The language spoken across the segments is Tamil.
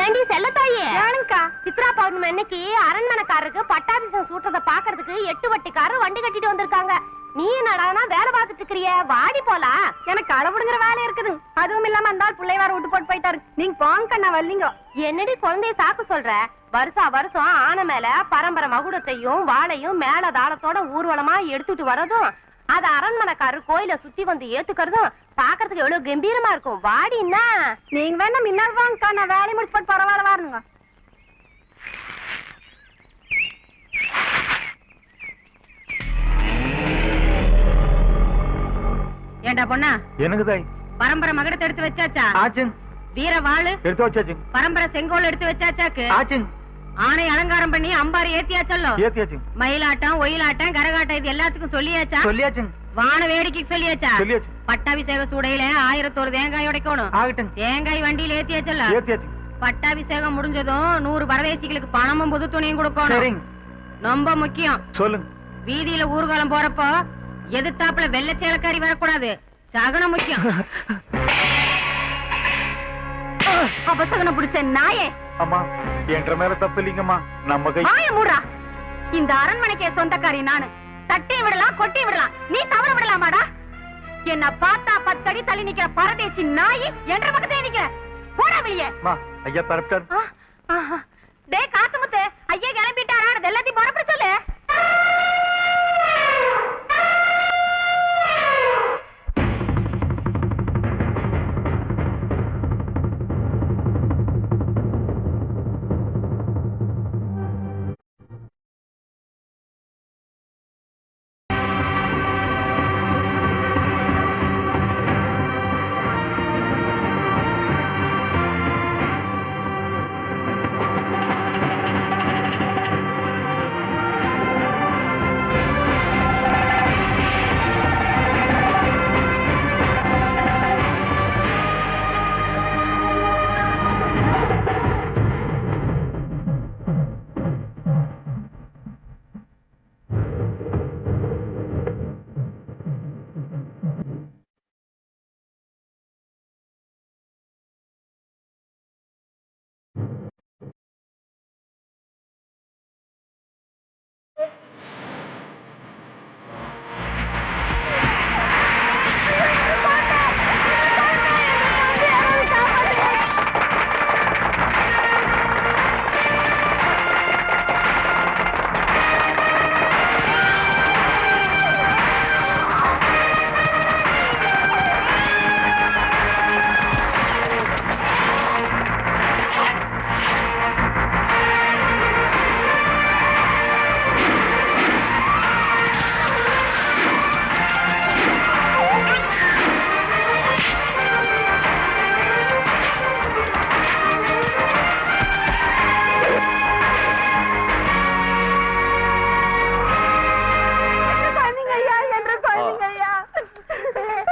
ஏண்டி செல்லத்தாயே ஏனுங்கா சித்ரா பௌர்ணமி அன்னைக்கு அரண்மனைக்காரருக்கு பட்டாபிஷேகம் சூட்டத்தை பாக்குறதுக்கு 8 வட்டிக்காரர் வண்டி கட்டிட்டு வந்திருக்காங்க. நீ என்னடானா வேலை பார்த்துட்டு இருக்கிறிய, வாடி போலாம். எனக்கு அளவுடுங்கிற வேலை இருக்குது. அதுவும் இல்லாம அந்த பிள்ளை வார விட்டு போட்டு போயிட்டாரு. நீங்க போங்க நான் வரலீங்க. என்னடி குழந்தைய சாக்கு சொல்ற? வருஷா வருஷம் ஆனை மேல பரம்பரை மகுடத்தையும் வாழையும் மேல தாளத்தோட ஊர்வலமா எடுத்துட்டு வரதும், அத அரண்மனைக்காரர் கோயில சுத்தி வந்து ஏத்துக்கிறதும் பாக்குறதுக்கு எவ்வளவு கம்பீரமா இருக்கும். வாடின்னா நீங்க வேணா முன்னால் வாங்கக்கா, நான் வேலை முடிச்சு போட்டு பரவாயில்ல வாருங்க. ஏண்டா பொண்ணா, எனக்கு தாய் பரம்பரை மகடத்தை எடுத்து வச்சாச்சா? ஆச்சுங்க. வீர வாளு எடுத்து வச்சாச்சு. பரம்பரை செங்கோல் எடுத்து வச்சாச்சாக்கு? ஆச்சுங்க. ஆணை அலங்காரம் பண்ணி அம்பாரி ஏத்தியாச்சல்லோ? ஏத்தியாச்சுங்க. மயிலாட்டம் ஒயிலாட்டம் கரகாட்டம் இது எல்லாத்துக்கும் சொல்லியாச்சா? சொல்லியாச்சுங்க. வான வேடிக்கைக்கு சொல்லியாச்சா? சொல்லியாச்சு. பட்டாபிஷேக சூடையில 1001 தேங்காய் உடைக்கணும். ஆகட்டும். தேங்காய் வண்டியில ஏத்தியாச்சல்ல? ஏத்தியாச்சு. பட்டாபிஷேகம் முடிஞ்சதும் 100 பரதேசிகளுக்கு பணமும் புது துணியும் கொடுக்கணும். சரிங்க. ரொம்ப முக்கியம். சொல்லுங்க. வீதியில ஊர்வலம் போறப்போ எதிர்த்தாப்புல வெள்ளை சேலக்காரி வரக்கூடாது. சகனம் முக்கியம். அபசகனம் பிடிச்ச நாயே. அம்மா என்ற மேல தப்பு இல்லைங்கம்மா. நம்ம கை வாய மூடா. இந்த அரண்மனைக்கே சொந்தக்காரி நானு. தட்டியும் விடலாம் கொட்டியும் விடலாம், நீ தவறு விடலாமாடா? என்ன பார்த்தா 10 அடி தள்ளி நிக்கிற பரதேசி நாயி என்ற பக்கத்தே நிக்கிற. போடா வெளியே. ஐயா பரப்பிட்டாரு. டே காசுமுத்து, ஐயா கிளம்பிட்டாரா? எல்லாத்தையும் பரப்ப சொல்லு.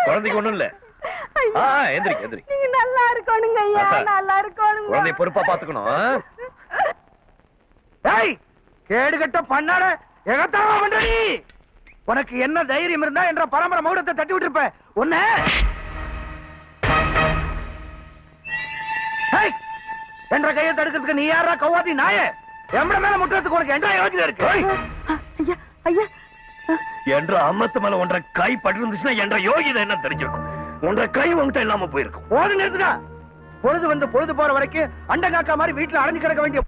குழந்தைக்கு ஒண்ணும் இல்ல. எந்திரிக்க எந்திரிக்க. நீங்க நல்லா இருக்கணுங்க ஐயா, நல்லா இருக்கணும். குழந்தைய பொறுப்பா பாத்துக்கணும். ஏய் கேடு கட்ட பண்ணாட எகத்தாவா பண்ற நீ? உனக்கு என்ன தைரியம் இருந்தா என்ற பரம்பரை மகுடத்தை தட்டி விட்டுருப்ப. ஒண்ணு என்ற கையை தடுக்கிறதுக்கு நீ யாரா கவ்வாதி நாயே? எம்மட மேல முட்டுறதுக்கு உனக்கு என்ன யோசனை இருக்கு? ஐயா ஐயா என்ற அம்மத்து மேல ஒன்றை கை பட்டிருந்துச்சுன்னா என்ற யோகிதை என்ன தெரிஞ்சிருக்கும். ஒன்றை கை உங்ககிட்ட இல்லாம போயிருக்கும். போது நிறுத்துடா. பொழுது வந்து பொழுது போற வரைக்கும் அண்ட காக்கா மாதிரி வீட்டுல அடைஞ்சு கிடக்க வேண்டிய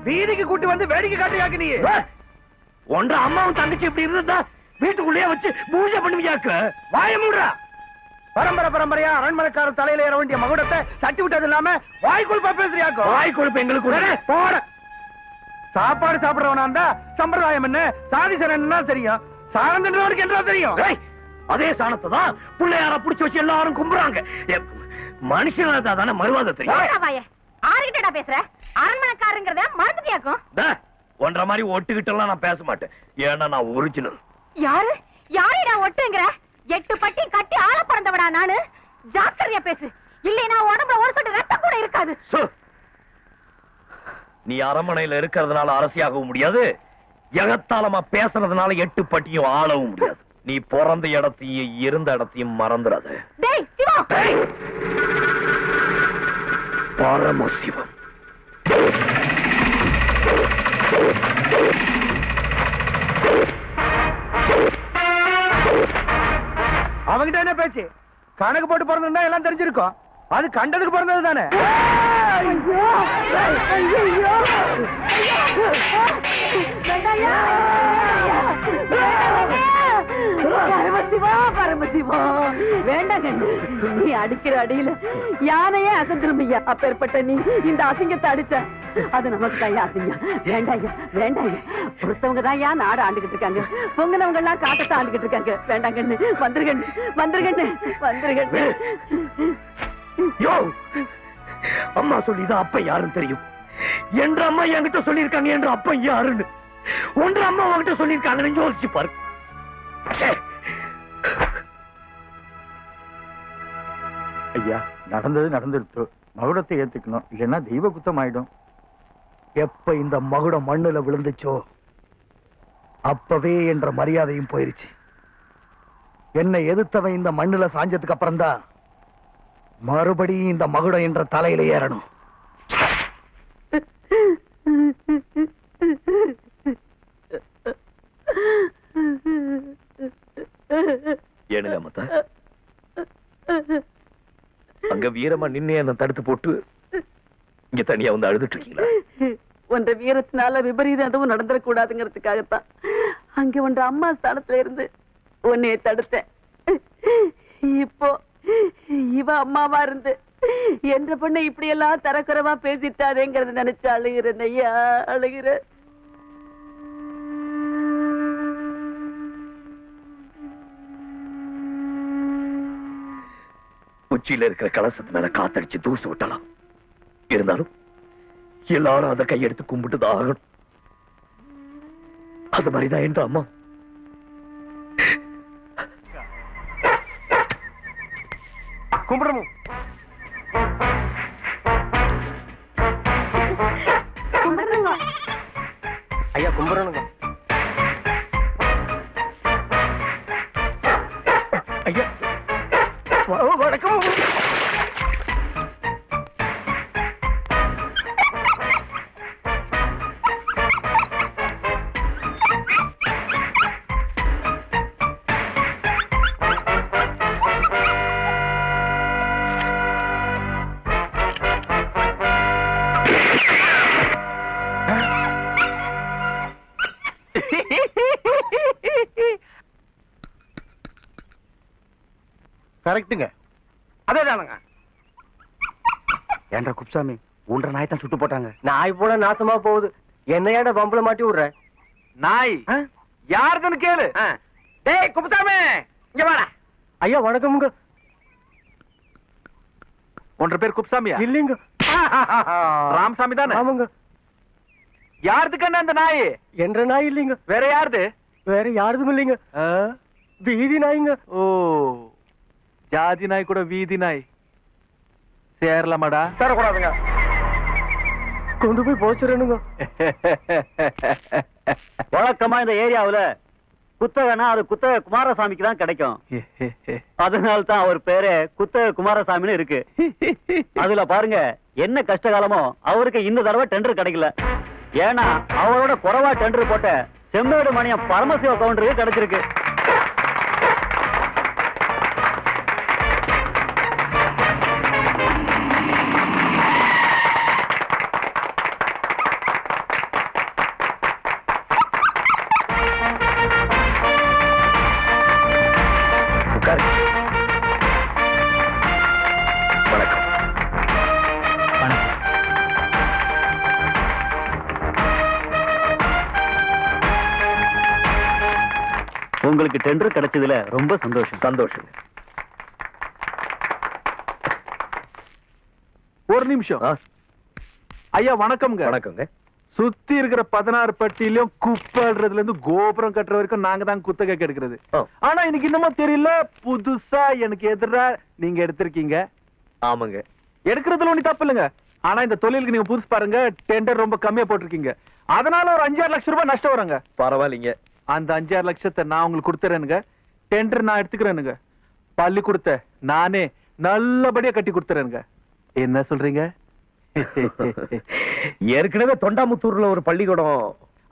வீதிக்கு கூட்டி வந்து வேடிக்கை காட்டுயாக்கு நீ. ஒன்ற அம்மாவும் தங்கச்சி இப்படி இருந்தா வீட்டுக்குள்ளேயே வச்சு பூஜை பண்ணுவியாக்கு. வாய மூடுறா. பரம்பரை பரம்பரையா அரண்மனைக்காரர் தலையில ஏற வேண்டிய மகுடத்தை தட்டி விட்டது இல்லாம வாய் கொழுப்பா பேசுறியாக்கோ? வாய் கொழுப்பு எங்களுக்கு போற. சாப்பாடு சாப்பிடுறவனா இருந்தா சம்பிரதாயம் என்ன சாதி என்ன தெரியும். சாணம் தின்றவனுக்கு என்ன தெரியும்? அதே சாணத்தை தான் பிள்ளையார புடிச்சு வச்சு எல்லாரும் கும்புறாங்க. மனுஷனா தானே மறுவாத தெரியும். ஆறுகிட்டடா பேசுற? அரண்மனைக்காரங்கிறத மறந்துட்டியாக்கும். ஒன்ற மாதிரி ஒட்டுக்கிட்டெல்லாம் நான் பேச மாட்டேன். ஏன்னா நான் ஒரிஜினல். யாரு யாரைடா ஒட்டுங்கிற? 8 பட்டி கட்டி ஆள பிறந்தவடா நானு. ஜாக்கிரதையா பேசு, இல்லைனா உடம்புல ஒரு சொட்டு ரத்தம் கூட இருக்காது. நீ அரண்மனையில இருக்கிறதுனால அரசியாகவும் முடியாது, எகத்தாளமா பேசுறதுனால 8 பட்டியும் ஆளவும் முடியாது. நீ பிறந்த இடத்தையும் இருந்த இடத்தையும் மறந்துடாத. டேய் சிவா. பரமசிவம் ஆச்சு. கணக்கு போட்டு பிறந்திருந்தா எல்லாம் தெரிஞ்சிருக்கும். அது கண்டதுக்கு பிறந்தது தானே. பரமசிவா பரமசிவா வேண்டாங்க. நீ அடிக்கிற அடியில யானையே அசந்துருமையா. அப்பேற்பட்ட நீ இந்த அசிங்கத்தை அடிச்ச அது நமக்கு தான் அசிங்கம். வேண்டாங்க வேண்டாங்க. பொறுத்தவங்க தான் நாடு ஆண்டுகிட்டு இருக்காங்க. பொங்கனவங்க எல்லாம் காட்டத்தை ஆண்டுகிட்டு இருக்காங்க. வேண்டாங்கன்னு வந்துருகண்ணு வந்துருகண்ணு வந்துருகண்ணு. யோ, அம்மா சொல்லிதான் அப்ப யாருன்னு தெரியும். என்ற அம்மா என்கிட்ட சொல்லியிருக்காங்க என்ற அப்ப யாருன்னு. ஒன்று அம்மா உன்கிட்ட சொல்லியிருக்காங்கன்னு யோசிச்சு பாரு. ஐயா, நடந்தது நடந்துருச்சு. மகுடத்தை ஏத்துக்கணும், இல்லைன்னா தெய்வ குத்தம் ஆயிடும். எப்ப இந்த மகுடம் மண்ணுல விழுந்துச்சோ அப்பவே என்ற மரியாதையும் போயிருச்சு. என்னை எதிர்த்தவன் இந்த மண்ணுல சாஞ்சதுக்கு அப்புறம் தான் மறுபடியும் இந்த மகுடம் என்ற தலையில ஏறணும். ஏனுங்க அங்க வீரமா நின்னு என்ன தடுத்து போட்டு இங்க தனியா வந்து அழுதுட்டு இருக்கீங்களா? ஒன்ற வீரத்தினால விபரீதம் எதுவும் நடந்துடக்கூடாதுங்கிறதுக்காகத்தான் அங்க ஒன்ற அம்மா ஸ்தானத்துல இருந்து உன்னைய தடுத்தேன். இப்போ இவ அம்மாவா இருந்து என்ற பொண்ணு இப்படி எல்லாம் தரக்குறவா பேசிட்டாதேங்கிறத நினைச்சு அழுகிறேன் ஐயா, அழுகிறேன். உச்சியில இருக்கிற கலசத்து மேல காத்தடிச்சு தூசு விட்டலாம். இருந்தாலும் எல்லாரும் அதை கையெடுத்து கும்பிட்டுதான் ஆகணும். அது மாதிரிதான் என்ற அம்மா. கும்பிடணும். ஐயா கும்பிடணுங்க. ஐயா வணக்கம். கரெக்டுங்க, அதேதானுங்க. ஏண்டா குப்சாமி, உன்ற நாய் தான் சுட்டு போட்டாங்க. நாய் போல நாசமா போகுது. என்னையாட பம்புல மாட்டி விடுற நாய் யாருக்குன்னு கேளு. டேய் குப்சாமி, இங்க வாடா. ஐயா வணக்கமுங்க. உன்ற பேர் குப்சாமியா? இல்லீங்க, ராமசாமி தானே? ஆமாங்க. யாருதுக்கு அந்த நாய்? என்ற நாய் இல்லீங்க. வேற யாருது? வேற யாருதும் இல்லீங்க. வீதி நாய்ங்க. ஓ, ஜாதி நாய் கூட வீதி நாய் சேரலாமாடா? சேரக்கூடாதுங்க. கொண்டு போய் போச்சுறேனுங்க. வழக்கமா இந்த ஏரியாவுல குத்தகனா அது குத்தக குமாரசாமிக்கு தான் கிடைக்கும். அதனால தான் அவர் பேரு குத்தக குமாரசாமின்னு இருக்கு. அதுல பாருங்க, என்ன கஷ்ட காலமோ அவருக்கு இந்த தடவை டெண்டர் கிடைக்கல. ஏன்னா அவரோட குறைவா டெண்டர் போட்ட செம்மேடு மணியம் பரமசிவ கவுண்டருக்கு கிடைச்சிருக்கு. உங்களுக்கு டெண்டர் கிடைச்சதுல ரொம்ப சந்தோஷம். சந்தோஷம். ஒரு நிமிஷம் ஐயா. வணக்கம்ங்க. வணக்கங்க. சுத்தி இருக்கிற 16 பட்டியிலும் குப்பாடுறதுல இருந்து கோபுரம் கட்டுற வரைக்கும் நாங்க தான் குத்தகை எடுக்கிறது. ஆனா எனக்கு இன்னமும் தெரியல, புதுசா எனக்கு எதிரா நீங்க எடுத்திருக்கீங்க. ஆமாங்க, எடுக்கிறதுல ஒண்ணு தப்பு இல்லைங்க. ஆனா இந்த தொழிலுக்கு நீங்க புதுசு பாருங்க, டெண்டர் ரொம்ப கம்மியா போட்டிருக்கீங்க. அதனால ஒரு 5-6 லட்சம் ரூபாய் நஷ்டம் வருங்க. பரவாயில்லைங்க. அந்த 5-6 லட்சத்தை நான் உங்களுக்கு கொடுத்துறேனுங்க. டெண்டர் நான் எடுத்துக்கிறேனுங்க. பள்ளிக்கூடத்தை நானே நல்லபடியா கட்டி கொடுத்துறேனுங்க. என்ன சொல்றீங்க? ஏற்கனவே தொண்டாமுத்தூர்ல ஒரு பள்ளிக்கூடம்,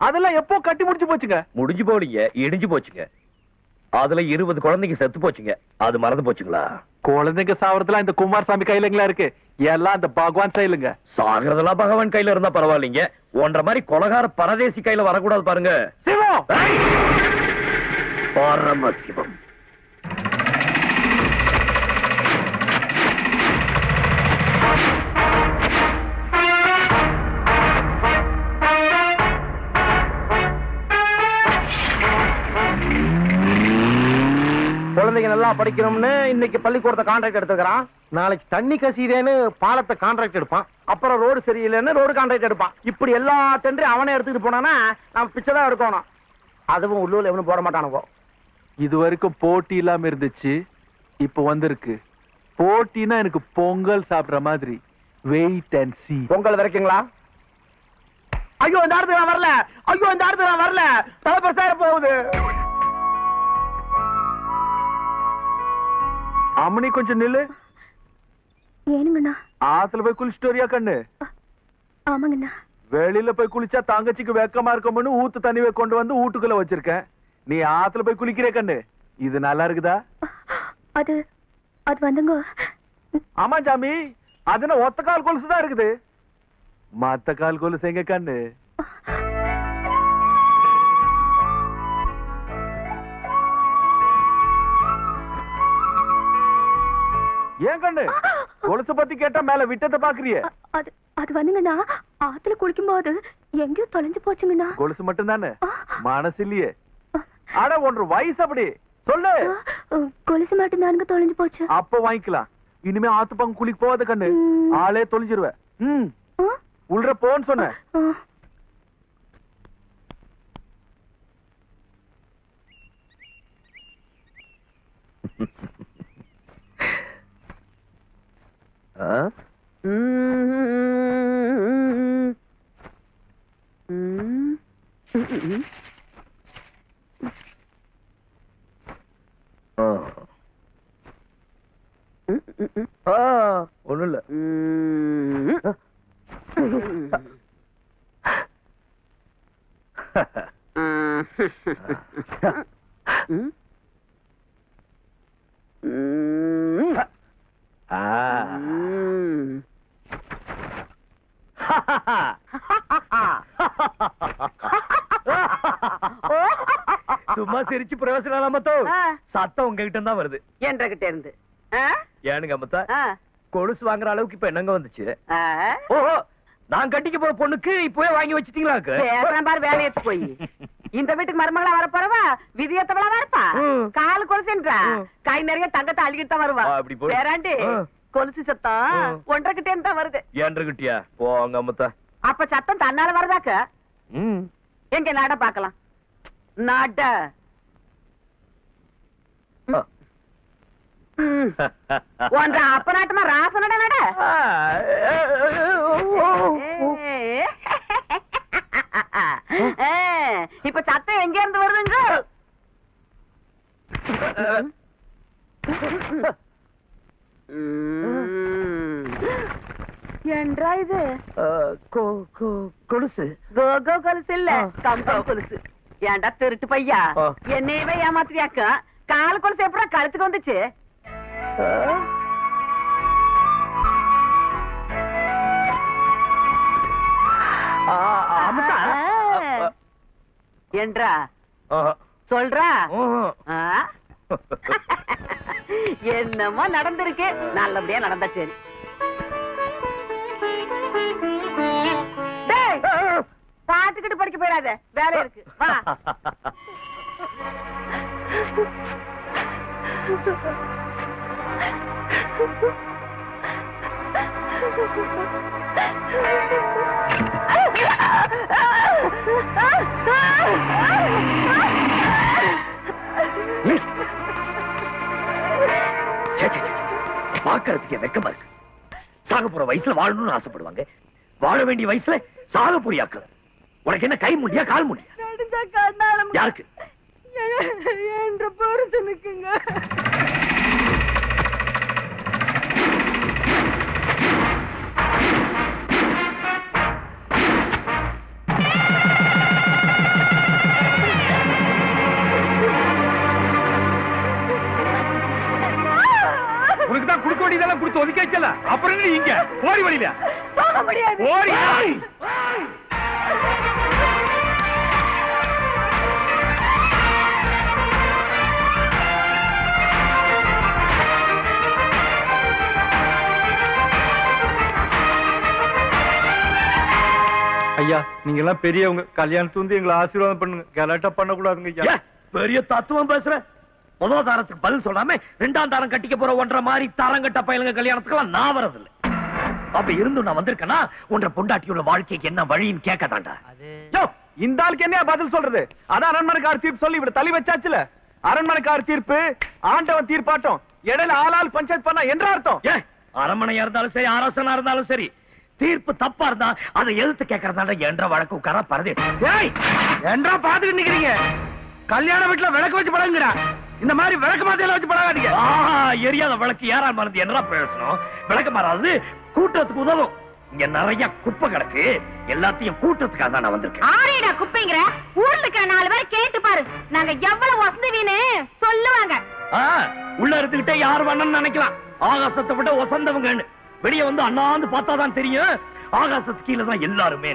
அதெல்லாம் எப்போ கட்டி முடிச்சு போச்சுங்க. முடிஞ்சு போலீங்க, இடிஞ்சு போச்சுங்க. அதுல 20 குழந்தைங்க செத்து போச்சுங்க. அது மறந்து போச்சுங்களா? குழந்தைங்க சாவறதுலாம் இந்த குமாரசாமி கையிலங்களா இருக்கு. எல்லாம் அந்த பகவான் கையிலுங்க. சாகிறதெல்லாம் பகவான் கையில இருந்தா பரவாயில்லைங்க. ஒன்ற மாதிரி கொலகார பரதேசி கையில வரக்கூடாது பாருங்க. சிவம், பரமசிவம். குழந்தைங்க நல்லா படிக்கணும்னு இன்னைக்கு பள்ளிக்கூடத்தை கான்ட்ராக்ட் எடுத்துக்கிறான். நாளைக்கு தண்ணி கசிதேன்னு பாலத்தை கான்ட்ராக்ட் எடுப்பான். அப்புறம் ரோடு சரியில்லைன்னு ரோடு கான்ட்ராக்ட் எடுப்பான். இப்படி எல்லா டெண்டரையும் அவனே எடுத்துட்டு போனானா நம்ம பிச்சை தான் எடுக்கணும். அதுவும் உள்ளூர்ல எவனும் போட மாட்டானுங்க. இது வரைக்கும் போட்டி இல்லாம இருந்துச்சு, இப்ப வந்திருக்கு. போட்டினா எனக்கு பொங்கல் சாப்பிடுற மாதிரி. Wait and see. பொங்கல் வரைக்குங்களா? ஐயோ இந்த இடத்துக்கு நான் வரல. ஐயோ இந்த இடத்துக்கு நான் வரல. தலை பெருசா போகுது. அம்மனி கொஞ்சம் நில்லு. ஏனுங்கண்ணா? ஆத்துல போய் குளிச்சுட்டு வரியா கண்ணு? ஆமாங்கண்ணா. வெளியில போய் குளிச்சா தங்கச்சிக்கு வெக்கமா இருக்கும்னு ஊத்து தண்ணியை கொண்டு வந்து வீட்டுக்குள்ள வச்சிருக்கேன். நீ ஆத்துல போய் குளிக்கிறே கண்ணு. இது நல்லா இருக்குதா? அது அது வந்துங்க. ஆமா சாமி, அதுனா ஒத்த கால் கொலுசுதான் இருக்குது. மத்த கால் கொலுசு எங்க கண்ணு? ஏன் கண்ணு கொலுசு பத்தி கேட்டா மேல விட்டத்தை பாக்குறிய? அது அது வந்துங்கண்ணா, ஆத்துல குளிக்கும் போது எங்கேயோ தொலைஞ்சு போச்சுங்கண்ணா. கொலுசு மட்டும் தானே, மனசு இல்லையே. ஆனா ஒன்று வயசு அப்படி சொல்லு. கொலுசு மட்டும் தானுங்க தொலைஞ்சு போச்சு. அப்ப வாங்கிக்கலாம். இனிமே ஆத்து பங்கு குளிக்க போகாத கண்ணு, ஆளே தொலைஞ்சிருவேன். உள்ள போன்னு சொன்ன. ஒண்ணும் இல்ல. சும்மா சிரிச்சு பிரயோசனம் இல்லாமத்தோ. சத்தம் உங்ககிட்ட தான் வருது. என்கிட்ட இருந்து. ஏனுங்க அம்மத்தா, கொலுசு வாங்குற அளவுக்கு இப்ப என்னங்க வந்துச்சு? ஓஹோ, நான் கட்டிக்க போற பொண்ணுக்கு இப்பவே வாங்கி வச்சிட்டீங்களா? பாரு வேலையை போய் இந்த வீட்டுக்கு மருமகளா வர போறவா விதியத்தவளா வரப்பா. காலு கொலுசுன்றா, கை நிறைய தங்கத்தை அழுகிட்டு தான் வருவா. அப்படி போடு. வேறாண்டி கொலுசு சத்தம் 1.5 கிட்டே தான் வருது. ஏன்கிட்டயா போங்க அம்மத்தா. அப்ப சத்தம் தன்னால வருதாக்க? எங்க நாட பாக்கலாம். நாட ஒன்ற அப்ப நாட்டமா ராசனட நட. இப்ப சத்தம் எங்க இருந்து வருதுங்க? என்றா இது கொலுசு? கோகோ கொலுசு இல்ல, கம்போ கொலுசு. ஏன்டா திருட்டு பையா, என்னையவே ஏமாத்துறியாக்க? கால் கொலுசு எப்படா கழுத்துக்கு வந்துச்சு? என்றா சொல்றா? என்னமோ நடந்திருக்கு, நல்லபடியா நடந்தா சரி. பாத்துக்கிட்டு படிக்க போயிடாத, வேலை இருக்கு வா. பாக்கிறதுக்கு வெக்கமா இருக்கு. சாக போற வயசுல வாழணும்னு ஆசைப்படுவாங்க, வாழ வேண்டிய வயசுல சாக புரியாக்க. உனக்கு என்ன கை முடியா கால் முடியா? யாருக்கு? என்ற புருஷனுக்குங்க. அப்புறம் என்ன இங்க ஓடி வழியில போக முடியாது. ஓடி ஐயா நீங்க எல்லாம் பெரியவங்க, கல்யாணத்து வந்து எங்களை ஆசீர்வாதம் பண்ணுங்க, கலாட்டா பண்ணக்கூடாதுங்க ஐயா. பெரிய தத்துவம் பேசுற. முதல் தாரத்துக்கு பதில் சொல்லாம ரெண்டாம் தாரம் கட்டிக்க போற ஒன்றரை மாதிரி தாரங்கட்ட பயலுங்க கல்யாணத்துக்கெல்லாம் நான் வரதில்லை. அப்ப இருந்து நான் வந்திருக்கேன்னா உன்ற பொண்டாட்டியோட வாழ்க்கைக்கு என்ன வழின்னு கேட்கதாண்டா. இந்த ஆளுக்கு என்ன பதில் சொல்றது? அதான் அரண்மனைக்கார தீர்ப்பு சொல்லி இவட தள்ளி வச்சாச்சுல. அரண்மனைக்கார தீர்ப்பு ஆண்டவன் தீர்ப்பாட்டம், இடையில ஆளால் பஞ்சாயத்து பண்ணா என்ற அர்த்தம். அரண்மனையா இருந்தாலும் சரி, அரசனா இருந்தாலும் சரி, தீர்ப்பு தப்பா இருந்தா அதை எதிர்த்து கேட்கறதாண்ட என்ற வழக்கு உட்கார பரதேசி. என்றா பாத்துக்கிட்டு நிக்கிறீங்க? கல்யாண வீட்டுல விளக்கு வச்சு பழகுங்கடா. இந்த மாதிரி விளக்கு மாத்தியில வச்சு பழகாதீங்க. எரியாத விளக்கு யாரால் மறந்து என்ன பேசணும்? விளக்கு மாறாது, கூட்டத்துக்கு உதவும். இங்க நிறைய குப்பை கிடக்கு, எல்லாத்தையும் கூட்டத்துக்காக தான் நான் வந்திருக்கேன். ஆரேடா குப்பைங்கிற? ஊர்ல இருக்கிற 4 பேரை கேட்டு பாரு, நாங்க எவ்வளவு வசந்தவீன்னு சொல்லுவாங்க. உள்ள இருந்துகிட்டே யார் வேணும்னு நினைக்கலாம், ஆகாசத்தை விட வசந்தவங்கன்னு. வெளியே வந்து அண்ணாந்து பார்த்தாதான் தெரியும் ஆகாசத்துக்கு கீழே தான் எல்லாருமே.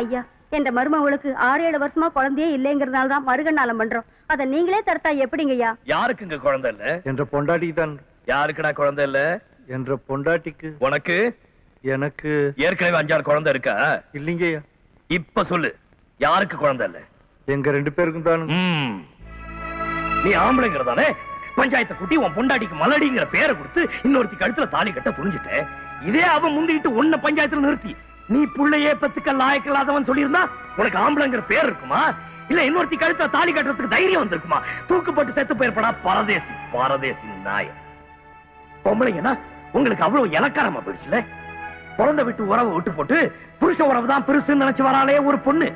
ஐயா, என்ற மருமகளுக்கு 6-7 வருஷமா குழந்தையே இல்லைங்கிறதுனால தான் மறுகண்ணாலம் பண்றோம். அத நீங்களே தடுத்தா எப்படிங்கய்யா? யாருக்குங்க குழந்தை இல்ல? என்ற பொண்டாட்டிக்கு தான். யாருக்குடா குழந்தை இல்ல? என்ற பொண்டாட்டிக்கு. உனக்கு? எனக்கு ஏற்கனவே 5-6 குழந்தை இருக்கா? இல்லைங்கய்யா. இப்ப சொல்லு, யாருக்கு குழந்தை இல்ல? எங்க 2 பேருக்கும் தான். நீ ஆம்பளைங்கிறதானே பஞ்சாயத்தை கூட்டி உன் பொண்டாட்டிக்கு மலடிங்கிற பேரை கொடுத்து இன்னொருத்தி கழுத்துல தாலி கட்ட புரிஞ்சுட்ட. இதே அவன் முந்திட்டு உன்னை பஞ்சாயத்துல நிறுத்தி நீ புள்ளையே பத்துக்க லாயக்கில்லாதவன் சொல்லியிருந்தா உனக்கு ஆம்பளைங்கிற பேர் இருக்குமா? இல்ல இன்னொருத்தி கழுத்துல தாலி கட்டுறதுக்கு தைரியம் வந்திருக்குமா? தூக்குப்பட்டு செத்து போயிருப்படா பரதேசி, பரதேசி நாய. பொம்பளைங்கன்னா உங்களுக்கு அவ்வளவு இலக்காரமா போயிடுச்சுல. பிறந்த விட்டு உறவை விட்டு போட்டு புருஷ உறவு தான் பெருசுன்னு நினைச்சு வராளே ஒரு பொண்ணு,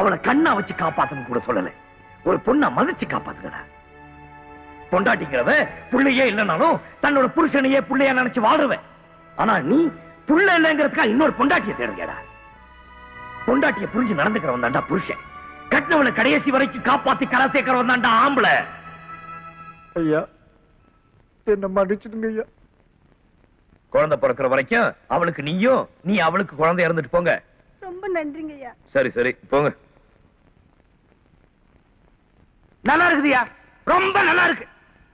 அவளை கண்ணா வச்சு காப்பாத்துன்னு கூட சொல்லல. ஒரு பொண்ணை மதிச்சு காப்பாத்துக்கடா. பொண்டாட்டிங்கிறவ புள்ளையே இல்லைனாலும் தன்னோட புருஷனையே புள்ளையா நினைச்சு வாழ்றவன். ஆனா நீ புள்ள இல்லைங்கிறதுக்கா இன்னொரு பொண்டாட்டியை தேடுங்கடா. பொண்டாட்டியை புரிஞ்சு நடந்துக்கிறவன் தாண்டா புருஷன். கட்டினவனை கடைசி வரைக்கும் காப்பாத்தி கரை சேர்க்கிறவன் தாண்டா ஆம்பளை. ஐயா என்ன மன்னிச்சிடுங்க ஐயா. குழந்தை பிறக்கிற வரைக்கும் அவளுக்கு நீயும், நீ அவளுக்கு குழந்தை இறந்துட்டு போங்க. ரொம்ப நன்றிங்க ஐயா. சரி சரி போங்க. நல்லா இருக்குதுயா, ரொம்ப நல்லா இருக்கு.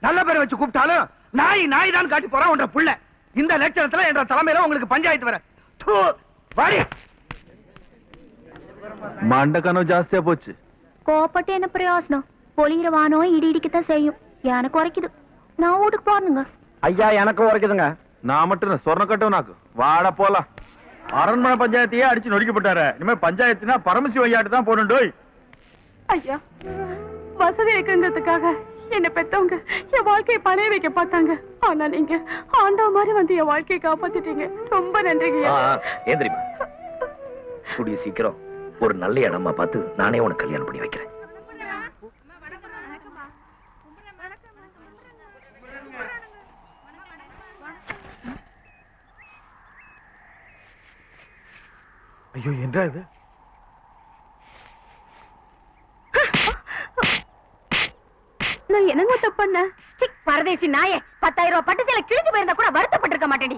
நல்ல பேரை வச்சு கூப்பிட்டாலும் நாய் நாய் தான் காட்டி போறான் உன்ற புள்ள. இந்த லட்சணத்துல என்ற தலைமையில உங்களுக்கு பஞ்சாயத்து வர வாடி. மண்டக்கனோ ஜாஸ்தியா போச்சு. கோப்பட்டு என்ன பிரயோசனம்? பொழிகிற வானம் இடி இடிக்கத்தான் செய்யும். எனக்கு குறைக்குது, நான் வீட்டுக்கு போறேனுங்க. ஐயா எனக்கு உரைக்குதுங்க. நான் மட்டும் சொர்ண கட்டவனாக்கு வாட போலாம். அரண்மனை பஞ்சாயத்தையே அடிச்சு நொடிக்கப்பட்டாரு. இனிமே பஞ்சாயத்துனா பரமசிவ ஐயாட்டு தான் போகணும். ஐயா, வசதி இருக்குங்கிறதுக்காக என்ன பெத்தவங்க என் வாழ்க்கையை பணைய வைக்க பார்த்தாங்க. ஆனா நீங்க ஆண்டவ மாதிரி வந்து என் வாழ்க்கையை காப்பாத்திட்டீங்க. ரொம்ப நன்றிங்க. ஏன் தெரியுமா, கூடிய சீக்கிரம் ஒரு நல்ல இடமா பார்த்து நானே உனக்கு கல்யாணம் பண்ணி வைக்கிறேன். ஐயோ என்ன இது? நான் என்னங்க தப்பு பண்ண? பரதேசி நாயே, 10,000 ரூபாய் பட்டு சேலை கிழிஞ்சு போயிருந்தா கூட வருத்தப்பட்டிருக்க மாட்டேடி.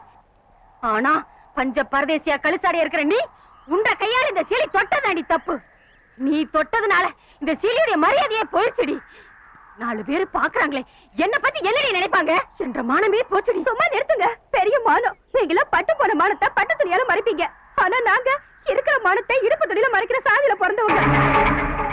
ஆனா பஞ்ச பரதேசியா கழுசாடியா இருக்கிற நீ உன்ற கையால இந்த சீலை தொட்டதாண்டி தப்பு. நீ தொட்டதுனால இந்த சீலையுடைய மரியாதையே போயிடுச்சுடி. 4 பேரு பாக்குறாங்களே, என்ன பத்தி என்னடி நினைப்பாங்க என்ற மானமே போச்சுடி. சும்மா நிறுத்துங்க. பெரிய மானம். நீங்கள பட்டு போன மானத்தை பட்டு துணியால மறைப்பீங்க. ஆனா நாங்க இருக்கிற மானத்தை இடுப்பு துணியில மறைக்கிற சாதியில பிறந்தவங்க.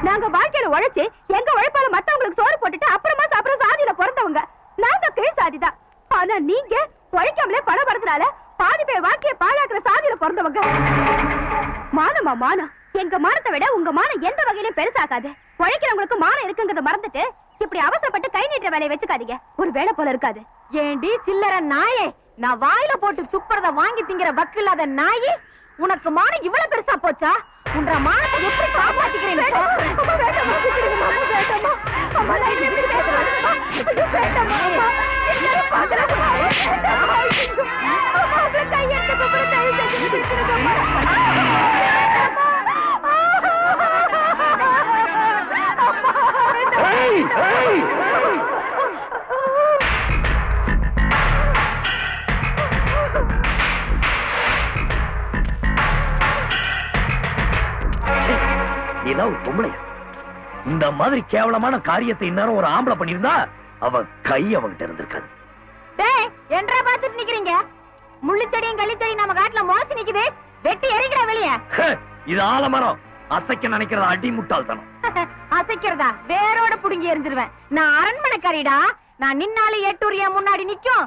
நாங்க வாழ்க்கையில உழைச்சு எங்க உழைப்பால மத்தவங்களுக்கு சோறு போட்டுட்டு அப்புறமா சாப்பிடுற சாதியில பிறந்தவங்க. நாங்க கீழ் சாதிதான். ஆனா நீங்க உழைக்காமலே பணம் வரதுனால பாதி பேர் வாழ்க்கைய பாழாக்குற சாதியில பிறந்தவங்க. மானமா மானம்? எங்க மானத்தை விட உங்க மானம் எந்த வகையிலும் பெருசாகாது. உழைக்கிறவங்களுக்கு மானம் இருக்குங்கிறத மறந்துட்டு இப்படி அவசரப்பட்டு கை நீட்டுற வேலையை வச்சுக்காதீங்க. ஒரு வேலை போல இருக்காது. ஏண்டி சில்லற நாயே, நான் வாயில போட்டு துப்புறத வாங்கி திங்கிற வக்கு இல்லாத நாயே, உனக்கு மானம் இவ்வளவு பெருசா போச்சா? உன்ற மானத்தை எப்படி காப்பாத்திக்கிறேன்? நீதான் ஒரு பொம்பளையா? இந்த மாதிரி கேவலமான காரியத்தை இந்நேரம் ஒரு ஆம்பளை பண்ணிருந்தா அவ கை அவங்கிட்ட இருந்திருக்காது. டேய் என்றா பாத்துட்டு நிக்கிறீங்க? முள்ளுச்செடியும் கள்ளிச்செடியும் நம்ம காட்டுல மோசி நிக்குது. வெட்டி எறிங்கடா வெளிய. இது ஆலமரம். அசைக்க நினைக்கிறத அடி முட்டாள்தனம். அசைக்கிறதா? வேரோட புடுங்கி எறிஞ்சிருவேன். நான் அரண்மனைக்காரிடா. நான் நின்னாலே எட்டூரியா முன்னாடி நிக்கும்,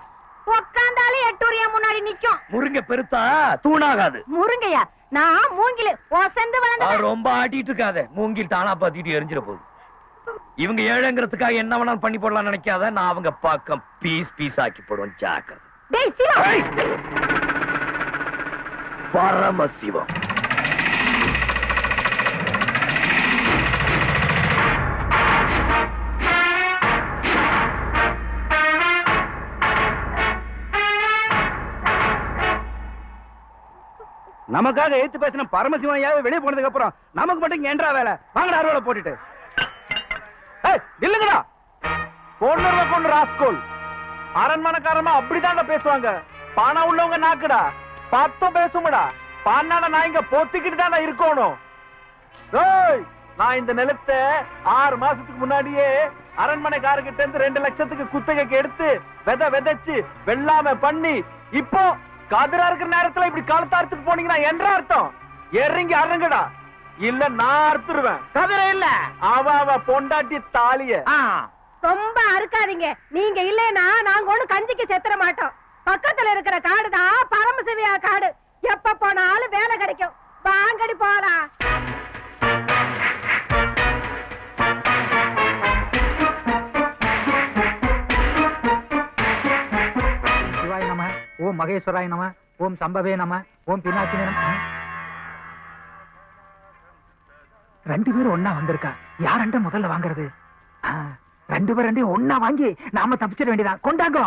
உக்காந்தாலே எட்டூரியா முன்னாடி நிக்கும். முருங்க பெருத்தா தூணாகாது. முருங்கையா? நான் மூங்கில ஒசந்து வளர்ந்த. ரொம்ப ஆட்டிட்டு இருக்காத. மூங்கில் தானா பாத்திட்டு எரிஞ்சிட போகுது. இவங்க ஏழைங்கிறதுக்காக என்ன வேணாலும் பண்ணி போடலாம் நினைக்காத. நான் அவங்க பக்கம் பீஸ் பீஸ் ஆக்கி போடுவேன். ஜாக்கிரதை. டேய் சிவா. பரமசிவம். நமக்காக ஏத்து பேசின பரமசிவனையாவது வெளியே போனதுக்கு அப்புறம் நமக்கு மட்டும் ஏன்றா வேலை? வாங்கடா அறுவலை போட்டுட்டு. இல்லங்கடா, பொண்ணு ராஸ்கோல். அரண்மனைக்காரமா அப்படிதாங்க பேசுவாங்க. பணம் உள்ளவங்க நாக்குடா, பத்தும் பேசுங்கடா. பானாட நான் இங்க பொத்திக்கிட்டு தானே இருக்கணும். நான் இந்த நிலத்தை 6 மாசத்துக்கு முன்னாடியே அரண்மனைக்காரர்கிட்ட இருந்து 2 லட்சத்துக்கு குத்தகைக்கு எடுத்து விதைச்சு வெள்ளாம பண்ணி, இப்போ கதிரா இருக்கிற நேரத்துல இப்படி காலத்தை அறுத்துட்டு போனீங்கன்னா என்ற அர்த்தம்? இறங்கி அருங்கடா, இல்ல நான் அறுத்துருவேன். கதிரை இல்ல, அவ பொண்டாட்டி தாலிய. ரொம்ப அறுக்காதீங்க. நீங்க இல்லைன்னா நாங்க ஒண்ணு கஞ்சிக்கு செத்துற மாட்டோம். பக்கத்துல இருக்கிற காடுதான் பரமசிவியா காடு. எப்ப போனாலும் வேலை கிடைக்கும். வாங்கடி போலாம். சிவாய நம, ஓம் மகேஸ்வராய நம, ஓம் சம்பவே நம, ஓம் பினாக்கினே நம. 2 பேரும் ஒன்னா வந்திருக்கா. யாரண்ட முதல்ல வாங்குறது? 2 பேரும் ஒன்னா வாங்கி நாம தப்பிச்சிட வேண்டியதான். கொண்டாங்கோ.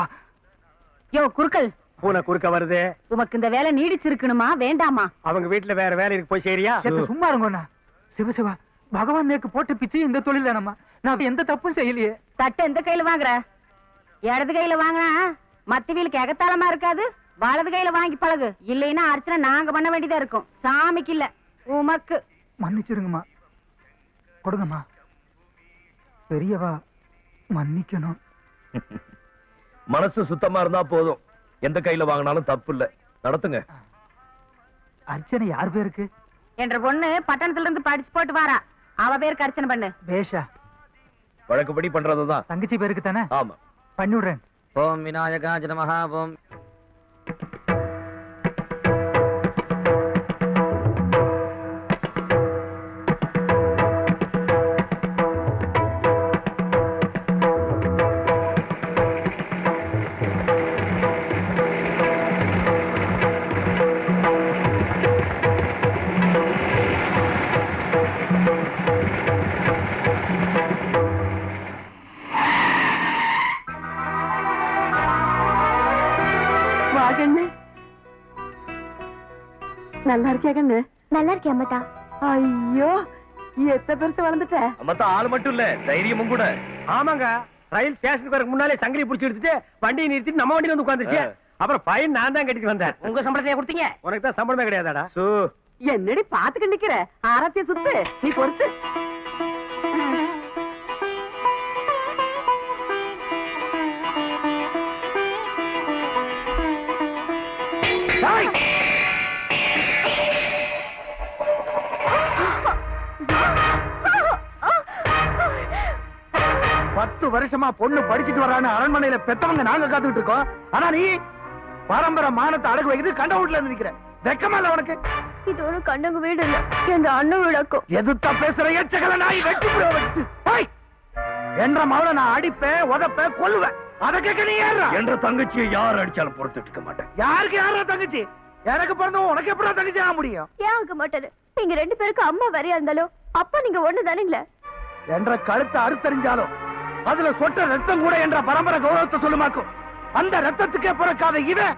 யோ குறுக்கல், பூனை குறுக்க வருது. உமக்கு இந்த வேலை நீடிச்சிருக்கணுமா வேண்டாமா? அவங்க வீட்டுல வேற வேலை இருக்கு, போய் சரியா? சும்மா இருங்கண்ணா. சிவசிவா, பகவான் நேக்கு போட்டு பிச்சு இந்த தொழில் தானம்மா. நான் எந்த தப்பும் செய்யலையே. தட்டை எந்த கையில வாங்குற? இடது கையில வாங்கினா மத்தி வீலுக்கு எகத்தாளமா இருக்காது. வலது கையில வாங்கி பழகு. இல்லைன்னா அர்ச்சனை நாங்க பண்ண வேண்டியதா இருக்கும். சாமிக்கு இல்ல, உமக்கு. மன்னிச்சிருங்கம்மா, கொடுங்கம்மா. பெரியவா மன்னிக்கணும். மனசு சுத்தமா இருந்தா போதும். எந்த கையில வாங்கினாலும் தப்பு இல்ல. நடத்துங்க. அர்ச்சனை யார் பேருக்கு? என்ற பொண்ணு பட்டணத்துல இருந்து படிச்சு போட்டு வாரா. அவ பேருக்கு அர்ச்சனை பண்ணு. பேஷா. வழக்குப்படி பண்றதுதான். தங்கச்சி பேருக்கு தானே? ஆமா, பண்ணிவிடுறேன். ஓம் விநாயகாய நமஹ. ஓம் நல்லா இருக்கியா கண்ணு? நல்லா இருக்கே அம்மட்டா. ஐயோ, எத்தனை பெருசு வளர்ந்துட்ட. அம்மத்தா ஆளு மட்டும் இல்ல, தைரியமும் கூட. ஆமாங்க, ரயில் ஸ்டேஷனுக்கு வரக்கு முன்னாலே சங்கிலி புடிச்சு எடுத்துட்டு வண்டியை நிறுத்திட்டு நம்ம வண்டியில வந்து உட்காந்துருச்சு. அப்புறம் ஃபைன் நான் தான் கட்டிட்டு வந்தேன். உங்க சம்பளத்தையே கொடுத்தீங்க? உனக்கு தான் சம்பளமே கிடையாதாடா? என்னடி பாத்துக்கு நிக்கிற? ஆரத்திய சுத்து, நீ பொறுத்து. வருஷமா பொண்ணு படிச்சுட்டு வரான்னு அரண்மனையில பெத்தவங்க நாங்க காத்துக்கிட்டு இருக்கோம். ஆனா நீ பரம்பரை மானத்தை அடகு வைக்கிறது கண்ட வீட்டுல இருந்து நிக்கிற. வெக்கமா இல்ல உனக்கு? இது ஒரு கண்டங்க வீடு இல்ல, என் அண்ணன் விளக்கும். எதுத்தா பேசுற எச்சகல நாய் வெட்டி போய் என்ற மவளை நான் அடிப்பேன், உதப்பேன், கொல்லுவேன். அத கேட்க நீ யாரா? என்ற தங்கச்சியை யார் அடிச்சாலும் பொறுத்துட்டு இருக்க மாட்டேன். யாருக்கு யாரா தங்கச்சி? எனக்கு பிறந்தவன் உனக்கு எப்படி தங்கச்சி ஆக முடியும்? ஏன் ஆக மாட்டேது? நீங்க 2 பேருக்கு அம்மா வரையா இருந்தாலும் அப்பா நீங்க ஒண்ணு தானீங்களே. என்ற கழுத்தை அறுத்தறிஞ்சாலும் அதுல சொட்ட ரத்தம் கூட என்ற பரம்பரை கௌரவத்தை சொல்லுமாக்கும். அந்த ரத்தத்துக்கே பிறக்காத இவன்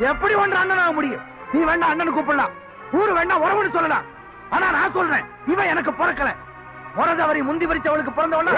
எப்படி ஒன்று அண்ணனாக முடியும்? நீ வேணா அண்ணனு கூப்பிடலாம், ஊரு வேணா உறவுன்னு சொல்லலாம். ஆனா நான் சொல்றேன், இவன் எனக்கு பிறக்கல. முறதவரி முந்தி வரிச்சவளுக்கு பிறந்தவள